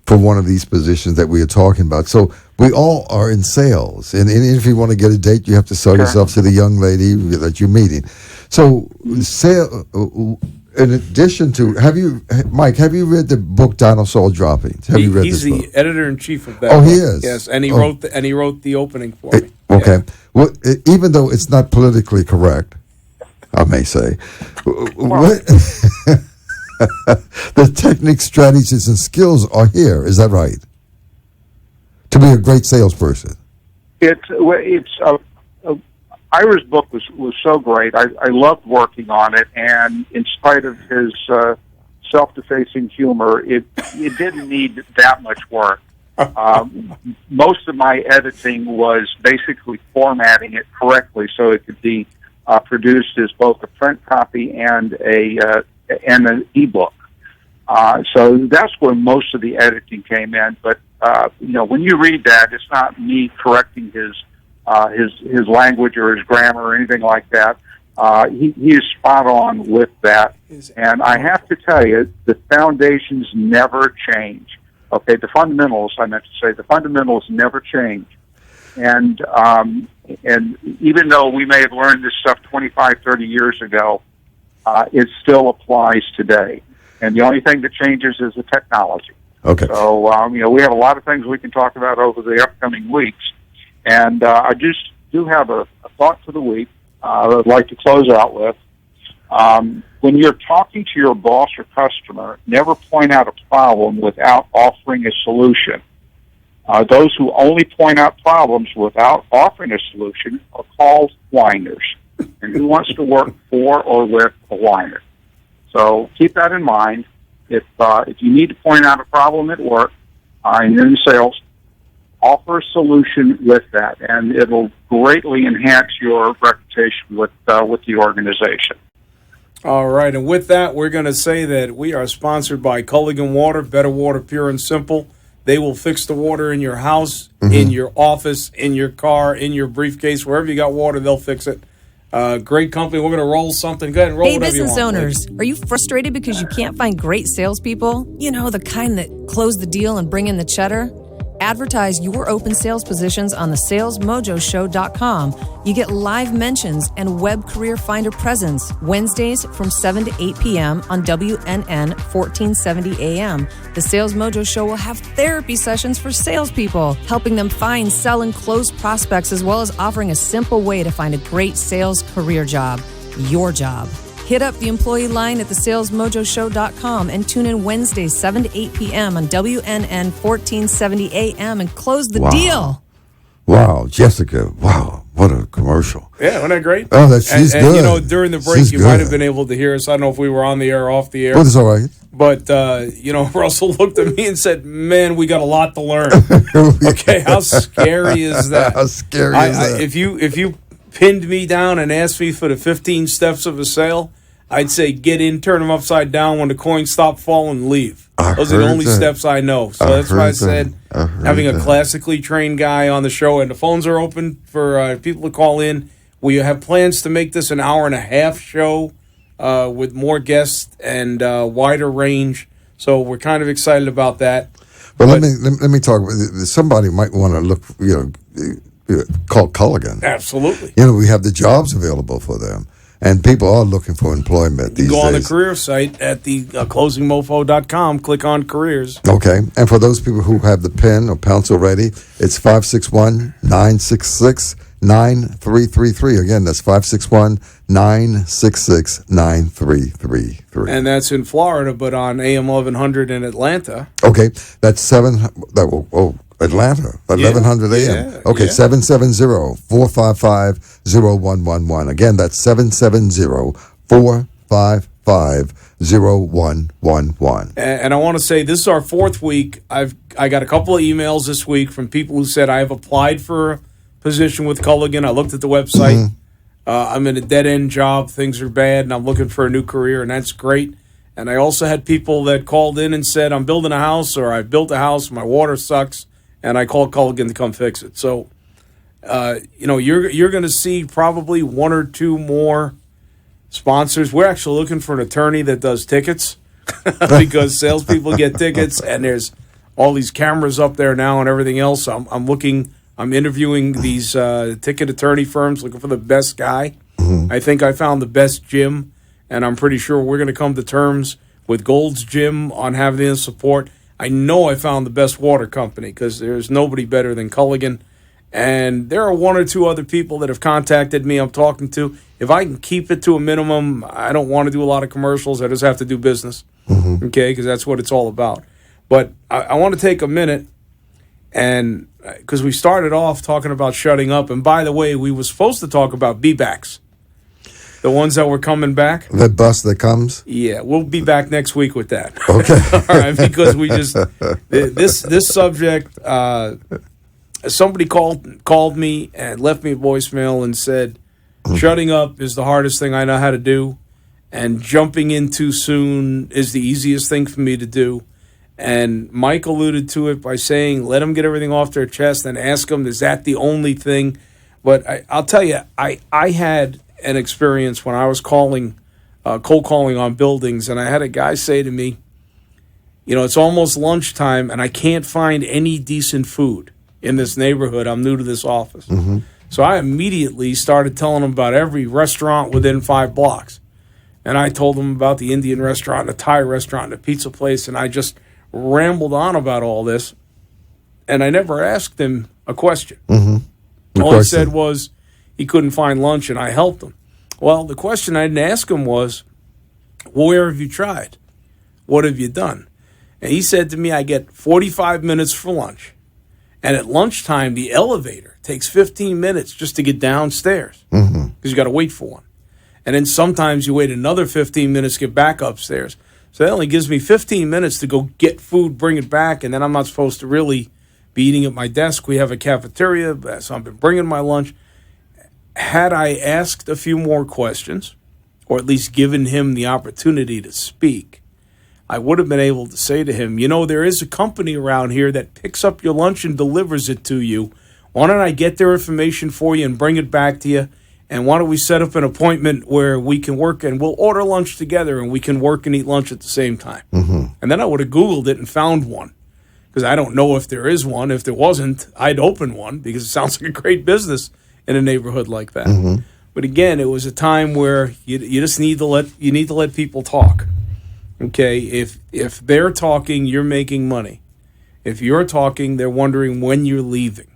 for one of these positions that we are talking about. So we all are in sales. And if you want to get a date, you have to sell yourself to the young lady that you're meeting. So in addition to, Mike, have you read the book Dinosaur Droppings? Have you read this book? He's the editor-in-chief of that book. He is? Yes, and he wrote the opening for me. Okay. Yeah. Well, even though it's not politically correct, I may say, the techniques, strategies, and skills are here. Is that right? To be a great salesperson. Ira's book was so great. I loved working on it, and in spite of his self-defacing humor, it didn't need that much work. Most of my editing was basically formatting it correctly so it could be produced as both a print copy and an ebook. So that's where most of the editing came in. But when you read that, it's not me correcting his language or his grammar or anything like that. He is spot on with that. And I have to tell you, the foundations never change. Okay, the fundamentals, I meant to say, the fundamentals never change. And even though we may have learned this stuff 25, 30 years ago, it still applies today. And the only thing that changes is the technology. Okay. So, we have a lot of things we can talk about over the upcoming weeks. And I just do have a thought for the week I'd like to close out with. When you're talking to your boss or customer, never point out a problem without offering a solution. Those who only point out problems without offering a solution are called whiners. And who wants to work for or with a whiner? So keep that in mind. If you need to point out a problem at work and you're in sales, offer a solution with that, and it'll greatly enhance your reputation with the organization. All right, and with that, we're going to say that we are sponsored by Culligan Water, better water, pure and simple. They will fix the water in your house, in your office, in your car, in your briefcase, wherever you got water, they'll fix it. Great company. We're going to roll something. Go ahead and roll whatever you want. Hey, business owners, are you frustrated because you can't find great salespeople? You know, the kind that close the deal and bring in the cheddar? Advertise your open sales positions on the salesmojoshow.com. You get live mentions and web career finder presence Wednesdays from 7 to 8 p.m. on WNN 1470 AM. The Sales Mojo Show will have therapy sessions for salespeople, helping them find, sell, and close prospects, as well as offering a simple way to find a great sales career job, your job. Hit up the employee line at thesalesmojoshow.com and tune in Wednesdays, 7 to 8 p.m. on WNN 1470 AM and close the deal. Wow, Jessica. Wow, what a commercial. Yeah, wasn't that great? Oh, she's good. And, during the break, you might have been able to hear us. I don't know if we were on the air or off the air. Well, it's all right. But, Russell looked at me and said, man, we got a lot to learn. Okay, how scary is that? How scary is that? If you pinned me down and asked me for the 15 steps of a sale, I'd say get in, turn them upside down. When the coins stop falling, leave. Those are the only steps I know. So that's why I said having a classically trained guy on the show, and the phones are open for people to call in. We have plans to make this an hour-and-a-half show with more guests and wider range. So we're kind of excited about that. But let me talk. Somebody might want to look, call Culligan. Absolutely. We have the jobs available for them, and people are looking for employment these days. Go on the career site at the closingmofo.com, click on careers. Okay, and for those people who have the pen or pencil ready, it's 561-966-9333. Again, that's 561-966-9333. And that's in Florida, but on AM 1100 in Atlanta. Okay, that's Atlanta, 1100 AM. Yeah, okay, yeah. 770-455-0111. Again, that's 770-455-0111. And I want to say this is our fourth week. I got a couple of emails this week from people who said I have applied for a position with Culligan. I looked at the website. I'm in a dead-end job. Things are bad, and I'm looking for a new career, and that's great. And I also had people that called in and said, I'm building a house, or I built a house, my water sucks, and I called Culligan to come fix it. So, you're going to see probably one or two more sponsors. We're actually looking for an attorney that does tickets because salespeople get tickets, and there's all these cameras up there now and everything else. I'm interviewing these ticket attorney firms, looking for the best guy. I think I found the best gym, and I'm pretty sure we're going to come to terms with Gold's Gym on having the support. I know I found the best water company because there's nobody better than Culligan. And there are one or two other people that have contacted me I'm talking to. If I can keep it to a minimum, I don't want to do a lot of commercials. I just have to do business, okay, because that's what it's all about. But I want to take a minute, and because we started off talking about shutting up. And by the way, we were supposed to talk about be-backs, the ones that were coming back. The bus that comes? Yeah, we'll be back next week with that. Okay. All right, because we just this subject. Somebody called me and left me a voicemail and said, shutting up is the hardest thing I know how to do, and jumping in too soon is the easiest thing for me to do. And Mike alluded to it by saying, let them get everything off their chest and ask them, is that the only thing? But I'll tell you, I had an experience when I was cold calling on buildings, and I had a guy say to me, it's almost lunchtime, and I can't find any decent food in this neighborhood. I'm new to this office. So I immediately started telling him about every restaurant within 5 blocks. And I told him about the Indian restaurant, the Thai restaurant, the pizza place, and I just rambled on about all this. And I never asked him a question. All he said was he couldn't find lunch, and I helped him. Well, the question I didn't ask him was, where have you tried? What have you done? And he said to me, I get 45 minutes for lunch. And at lunchtime, the elevator takes 15 minutes just to get downstairs because you got to wait for one. And then sometimes you wait another 15 minutes to get back upstairs. So that only gives me 15 minutes to go get food, bring it back, and then I'm not supposed to really be eating at my desk. We have a cafeteria, so I've been bringing my lunch. Had I asked a few more questions, or at least given him the opportunity to speak, I would have been able to say to him, there is a company around here that picks up your lunch and delivers it to you. Why don't I get their information for you and bring it back to you? And why don't we set up an appointment where we can work and we'll order lunch together and we can work and eat lunch at the same time? And then I would have Googled it and found one, because I don't know if there is one. If there wasn't, I'd open one because it sounds like a great business in a neighborhood like that. But again, it was a time where you just need to let people talk. Okay, if they're talking, you're making money. If you're talking, they're wondering when you're leaving.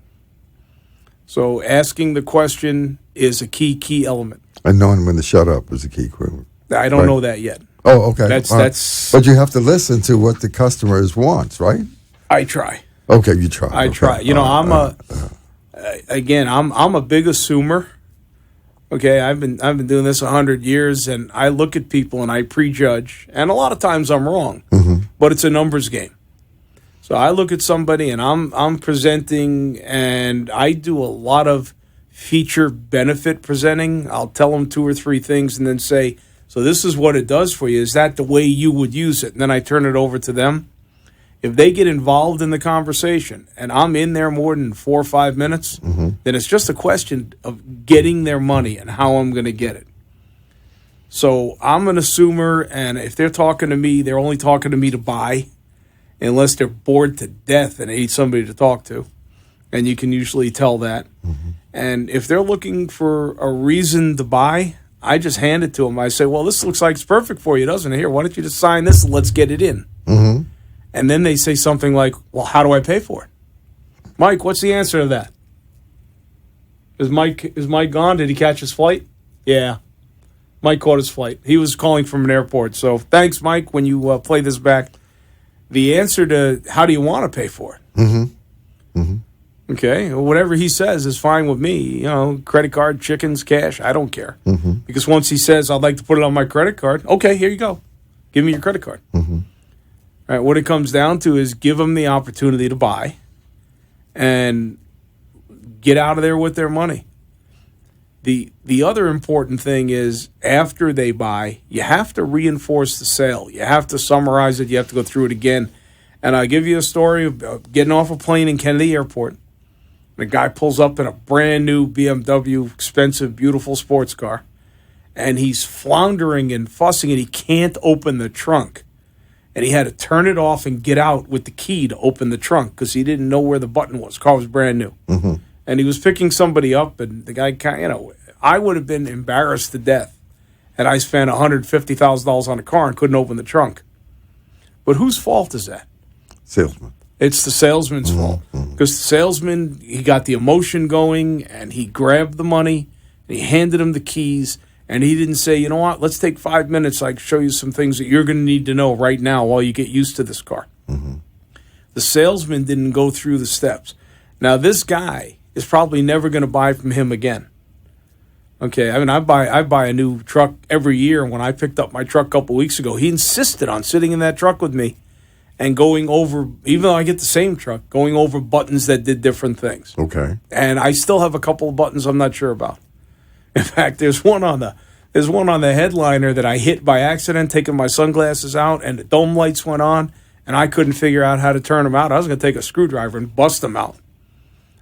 So asking the question is a key element. And knowing when to shut up is a key element. I don't know that yet. Oh, okay. That's. But you have to listen to what the customers wants, right? I try. Okay, you try. I try. I'm a big assumer. Okay, I've been doing this 100 years, and I look at people and I prejudge, and a lot of times I'm wrong, but it's a numbers game. So I look at somebody and I'm presenting, and I do a lot of feature benefit presenting. I'll tell them 2 or 3 things and then say, so this is what it does for you. Is that the way you would use it? And then I turn it over to them. If they get involved in the conversation and I'm in there more than 4 or 5 minutes, then it's just a question of getting their money and how I'm going to get it. So I'm an assumer, and if they're talking to me, they're only talking to me to buy, unless they're bored to death and they need somebody to talk to. And you can usually tell that. Mm-hmm. And if they're looking for a reason to buy, I just hand it to them. I say, well, this looks like it's perfect for you, doesn't it? Here, why don't you just sign this and let's get it in? Mm-hmm. And then they say something like, well, how do I pay for it? Mike, what's the answer to that? Is Mike gone? Did he catch his flight? Yeah. Mike caught his flight. He was calling from an airport. So thanks, Mike, when you play this back. The answer to how do you want to pay for it? Mm-hmm. Mm-hmm. Okay, whatever he says is fine with me. You know, credit card, chickens, cash, I don't care. Mm-hmm. Because once he says, I'd like to put it on my credit card, okay, here you go. Give me your credit card. Mm-hmm. All right, what it comes down to is give them the opportunity to buy and get out of there with their money. The other important thing is after they buy, you have to reinforce the sale. You have to summarize it. You have to go through it again. And I'll give you a story of getting off a plane in Kennedy Airport. The guy pulls up in a brand new BMW, expensive, beautiful sports car. And he's floundering and fussing, and he can't open the trunk. And he had to turn it off and get out with the key to open the trunk because he didn't know where the button was. The car was brand new. Mm-hmm. And he was picking somebody up, and the guy, I would have been embarrassed to death had I spent $150,000 on a car and couldn't open the trunk. But whose fault is that? Salesman. It's the salesman's fault. Because the salesman, he got the emotion going, and he grabbed the money, and he handed him the keys, and he didn't say, you know what, let's take 5 minutes. I can show you some things that you're going to need to know right now while you get used to this car. Mm-hmm. The salesman didn't go through the steps. Now, this guy is probably never going to buy from him again. Okay, I mean, I buy a new truck every year. When I picked up my truck a couple weeks ago, he insisted on sitting in that truck with me and going over, even though I get the same truck, going over buttons that did different things. Okay. And I still have a couple of buttons I'm not sure about. In fact, there's one on the headliner that I hit by accident, taking my sunglasses out, and the dome lights went on, and I couldn't figure out how to turn them out. I was going to take a screwdriver and bust them out.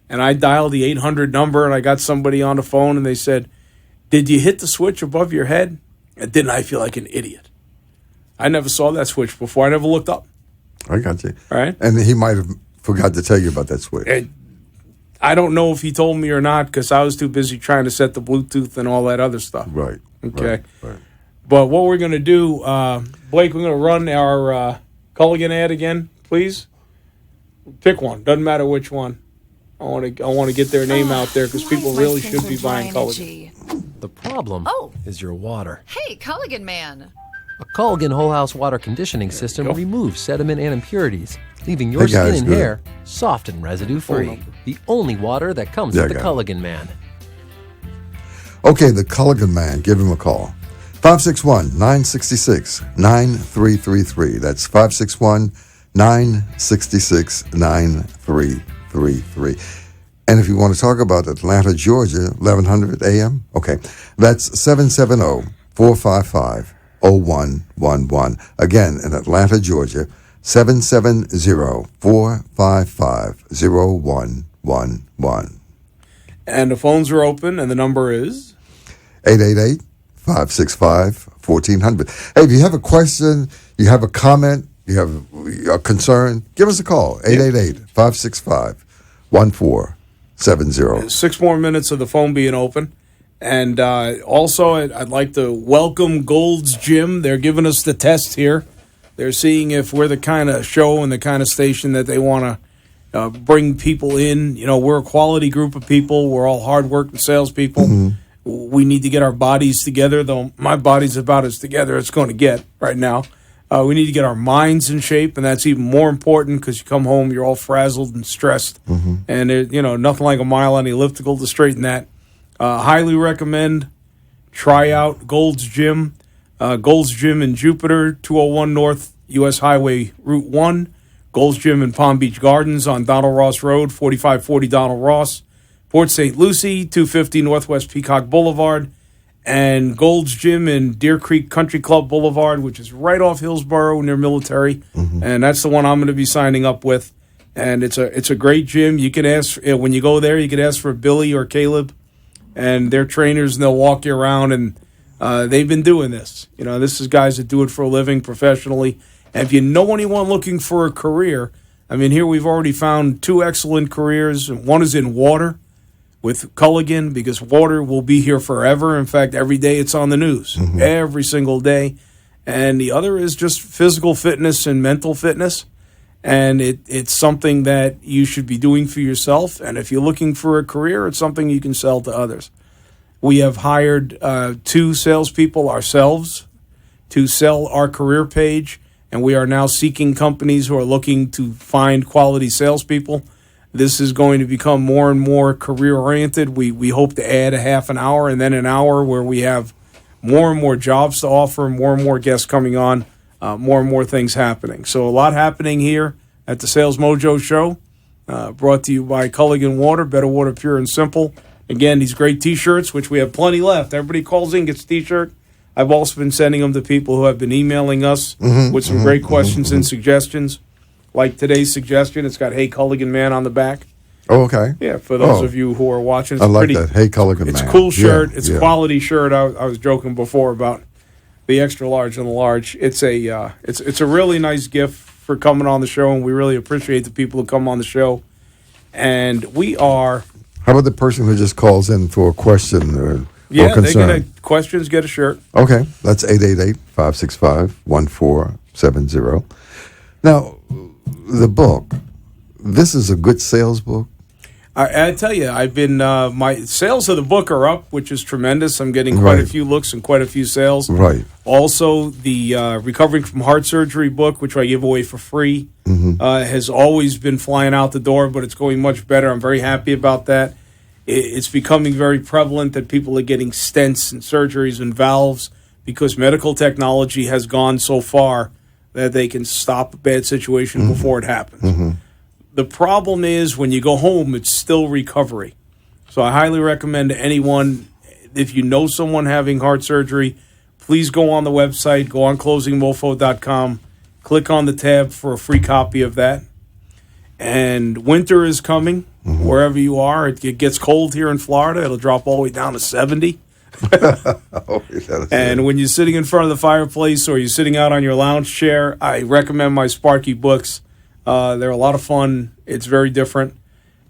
And I dialed the 800 number, and I got somebody on the phone, and they said, did you hit the switch above your head? And didn't I feel like an idiot? I never saw that switch before. I never looked up. I got you. All right. And he might have forgot to tell you about that switch. And I don't know if he told me or not because I was too busy trying to set the Bluetooth and all that other stuff. Right. Okay. Right. But what we're going to do, Blake, we're going to run our Culligan ad again, please. Pick one. Doesn't matter which one. I want to get their name out there because people really should be buying Culligan. The problem is your water. Hey, Culligan man. A Culligan whole house water conditioning system removes sediment and impurities, leaving your skin and hair soft and residue-free. The only water that comes with the Culligan man. Okay, the Culligan man. Give him a call. 561-966-9333. That's 561-966-9333. And if you want to talk about Atlanta, Georgia, 1100 a.m., okay, that's 770-455-0111. Again, in Atlanta, Georgia, 770-455-0111. And the phones are open, and the number is? 888-565-1400. Hey, if you have a question, you have a comment, you have a concern, give us a call. 888-565-1470. 6 more minutes of the phone being open. And also, I'd like to welcome Gold's Gym. They're giving us the test here. They're seeing if we're the kind of show and the kind of station that they want to bring people in. You know, we're a quality group of people. We're all hard-working salespeople. Mm-hmm. We need to get our bodies together, though my body's about as together as it's going to get right now. We need to get our minds in shape, and that's even more important because you come home, you're all frazzled and stressed. Mm-hmm. And, nothing like a mile on the elliptical to straighten that. Highly recommend. Try out Gold's Gym. Gold's Gym in Jupiter, 201 North U.S. Highway Route 1. Gold's Gym in Palm Beach Gardens on Donald Ross Road, 4540 Donald Ross. Port St. Lucie, 250 Northwest Peacock Boulevard. And Gold's Gym in Deer Creek Country Club Boulevard, which is right off Hillsborough near Military. Mm-hmm. And that's the one I'm going to be signing up with. And it's a great gym. You can ask, when you go there, you can ask for Billy or Caleb. And they're trainers, and they'll walk you around. And They've been doing this. This is guys that do it for a living professionally. And if you know anyone looking for a career, here we've already found 2 excellent careers. One is in water with Culligan, because water will be here forever. In fact, every day it's on the news, every single day. And the other is just physical fitness and mental fitness. And it's something that you should be doing for yourself. And if you're looking for a career, it's something you can sell to others. We have hired 2 salespeople ourselves to sell our career page. And we are now seeking companies who are looking to find quality salespeople. This is going to become more and more career-oriented. We hope to add a half an hour and then an hour where we have more and more jobs to offer, more and more guests coming on, more and more things happening. So a lot happening here at the Sales Mojo Show, brought to you by Culligan Water, better water, pure and simple. Again, these great T-shirts, which we have plenty left. Everybody calls in, gets a T-shirt. I've also been sending them to people who have been emailing us with some great questions and suggestions. Like today's suggestion, it's got "Hey Culligan Man" on the back. Oh, okay. Yeah, for those of you who are watching. It's I like that. "Hey Culligan Man." It's a cool shirt. It's a quality shirt. I was joking before about the extra large and the large. It's a really nice gift for coming on the show, and we really appreciate the people who come on the show. And we are... How about the person who just calls in for a question or Yeah, concern? they get questions, get a shirt. Okay, that's 888-565-1470. Now, the book, this is a good sales book? I tell you, I've been, my sales of the book are up, which is tremendous. I'm getting quite a few looks and quite a few sales. Right. Also, the Recovering from Heart Surgery book, which I give away for free, has always been flying out the door, but it's going much better. I'm very happy about that. It's becoming very prevalent that people are getting stents and surgeries and valves because medical technology has gone so far that they can stop a bad situation before it happens. The problem is when you go home, it's still recovery. So I highly recommend to anyone, if you know someone having heart surgery, please go on the website, go on closingmofo.com, click on the tab for a free copy of that. And winter is coming wherever you are. It gets cold here in Florida. It'll drop all the way down to 70. And when you're sitting in front of the fireplace or you're sitting out on your lounge chair, I recommend my Sparky books. They're a lot of fun. It's very different.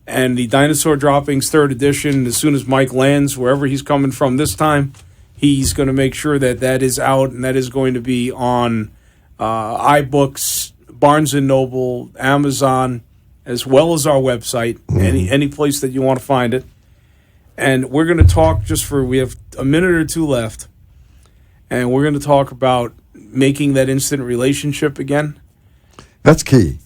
And the Dinosaur Droppings 3rd edition, as soon as Mike lands, wherever he's coming from this time, he's going to make sure that that is out, and that is going to be on iBooks, Barnes & Noble, Amazon, as well as our website, any place that you want to find it. And we're going to talk we have a minute or two left, and we're going to talk about making that instant relationship again. That's key.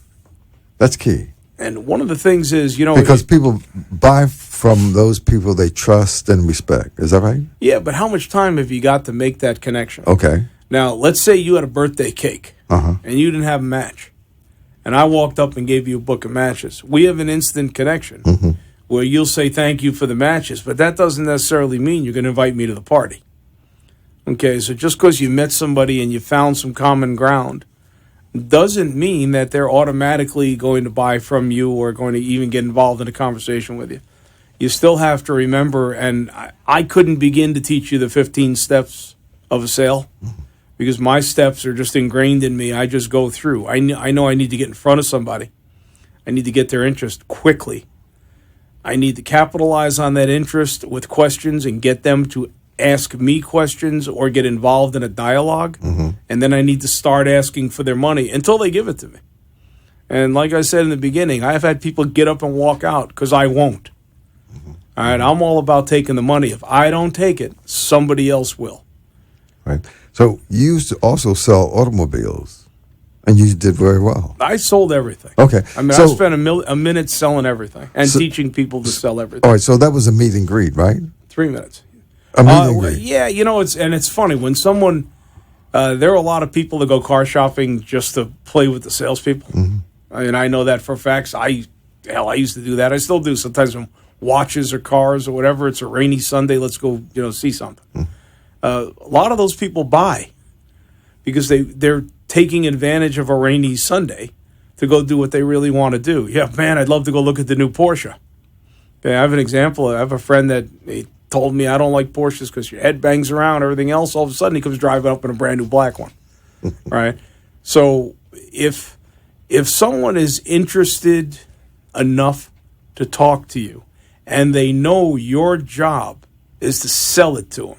That's key. And one of the things is, because people buy from those people they trust and respect. Is that right? Yeah, but how much time have you got to make that connection? Okay. Now, let's say you had a birthday cake, and you didn't have a match, and I walked up and gave you a book of matches. We have an instant connection where you'll say thank you for the matches, but that doesn't necessarily mean you're going to invite me to the party. Okay, so just because you met somebody and you found some common ground doesn't mean that they're automatically going to buy from you or going to even get involved in a conversation with you. You still have to remember, and I couldn't begin to teach you the 15 steps of a sale because my steps are just ingrained in me. I just go through. I know I need to get in front of somebody. I need to get their interest quickly. I need to capitalize on that interest with questions and get them to ask me questions or get involved in a dialogue, and then I need to start asking for their money until they give it to me. And like I said in the beginning, I've had people get up and walk out because I won't. All right, I'm all about taking the money. If I don't take it, somebody else will. Right. So you used to also sell automobiles, and you did very well. I sold everything. Okay. I mean, I spent a minute selling everything and teaching people to sell everything. All right, so that was a meet and greet, right? 3 minutes. Yeah, it's funny when someone. There are a lot of people that go car shopping just to play with the salespeople. I mean, I know that for facts. I used to do that. I still do sometimes when watches or cars or whatever. It's a rainy Sunday. Let's go, see something. A lot of those people buy because they're taking advantage of a rainy Sunday to go do what they really want to do. Yeah, man, I'd love to go look at the new Porsche. Okay, I have an example. I have a friend that told me I don't like Porsches because your head bangs around, everything else. All of a sudden, he comes driving up in a brand new black one, right? So if someone is interested enough to talk to you, and they know your job is to sell it to them,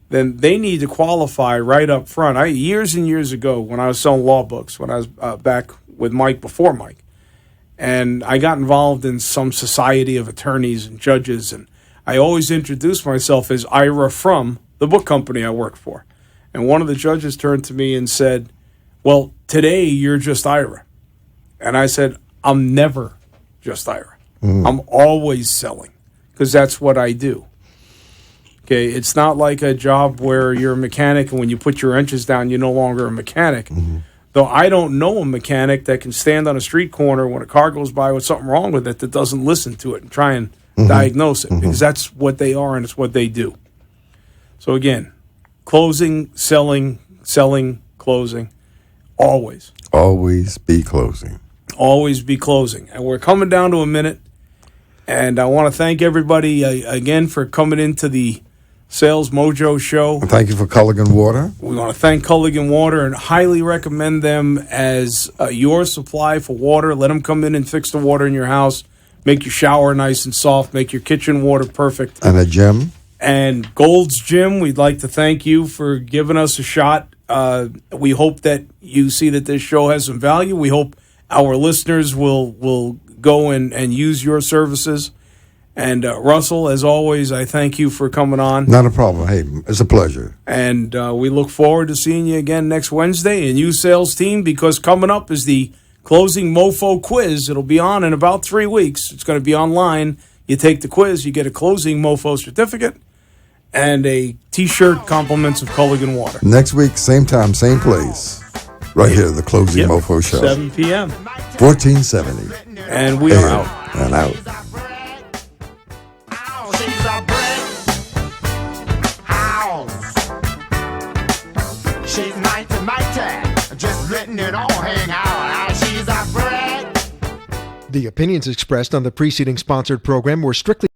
then they need to qualify right up front. Years and years ago, when I was selling law books, when I was back with Mike before Mike, and I got involved in some society of attorneys and judges, and I always introduced myself as Ira from the book company I work for. And one of the judges turned to me and said, well, today you're just Ira. And I said, I'm never just Ira. I'm always selling, because that's what I do. Okay, it's not like a job where you're a mechanic and when you put your wrenches down, you're no longer a mechanic. Though I don't know a mechanic that can stand on a street corner when a car goes by with something wrong with it that doesn't listen to it and try and diagnose it, because that's what they are and it's what they do. So again, closing, selling, closing, always. Always be closing. Always be closing. And we're coming down to a minute, and I want to thank everybody again for coming into the Sales Mojo show. Thank you for Culligan Water. We want to thank Culligan Water and highly recommend them as your supply for water. Let them come in and fix the water in your house, make your shower nice and soft, make your kitchen water perfect. And a gym. And Gold's Gym, we'd like to thank you for giving us a shot. We hope that you see that this show has some value. We hope our listeners will go and use your services. And Russell, as always, I thank you for coming on. Not a problem. Hey, it's a pleasure. And we look forward to seeing you again next Wednesday. And you, sales team, because coming up is the Closing Mofo quiz. It'll be on in about 3 weeks. It's going to be online. You take the quiz, you get a Closing Mofo certificate and a T-shirt compliments of Culligan Water. Next week, same time, same place. Right here, the Closing Mofo Show. 7 p.m. 1470. And we are out. And out. She's mighty, just letting it all hang out. She's a bread. The opinions expressed on the preceding sponsored program were strictly